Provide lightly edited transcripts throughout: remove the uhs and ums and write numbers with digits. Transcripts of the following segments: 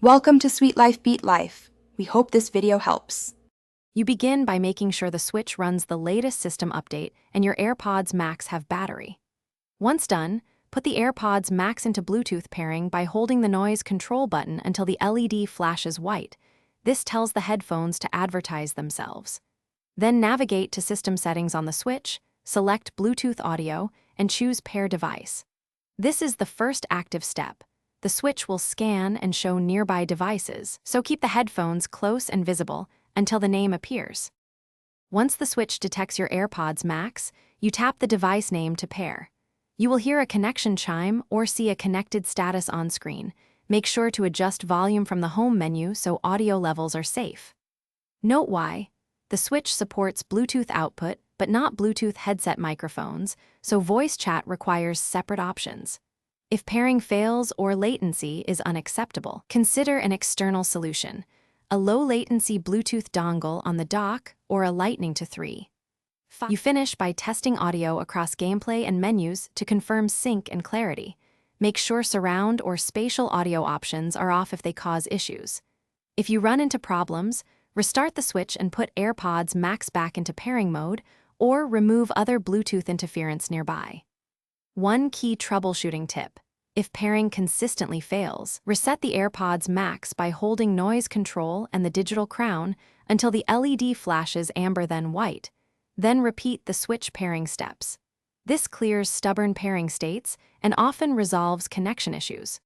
Welcome to Sweet Life Beat Life. We hope this video helps. You begin by making sure the switch runs the latest system update and your AirPods Max have battery. Once done, put the AirPods Max into Bluetooth pairing by holding the noise control button until the LED flashes white. This tells the headphones to advertise themselves. Then navigate to System Settings on the switch, select Bluetooth Audio, and choose Pair Device. This is the first active step. The switch will scan and show nearby devices, so keep the headphones close and visible until the name appears. Once the switch detects your AirPods Max, you tap the device name to pair. You will hear a connection chime or see a connected status on screen. Make sure to adjust volume from the home menu so audio levels are safe. Note why. The switch supports Bluetooth output but not Bluetooth headset microphones, so voice chat requires separate options. If pairing fails or latency is unacceptable, consider an external solution, a low-latency Bluetooth dongle on the dock or a Lightning to 3. You finish by testing audio across gameplay and menus to confirm sync and clarity. Make sure surround or spatial audio options are off if they cause issues. If you run into problems, restart the switch and put AirPods Max back into pairing mode or remove other Bluetooth interference nearby. One key troubleshooting tip. If pairing consistently fails, reset the AirPods Max by holding noise control and the digital crown until the LED flashes amber then white. Then repeat the switch pairing steps. This clears stubborn pairing states and often resolves connection issues.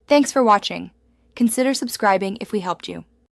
Thanks for watching. Consider subscribing if we helped you.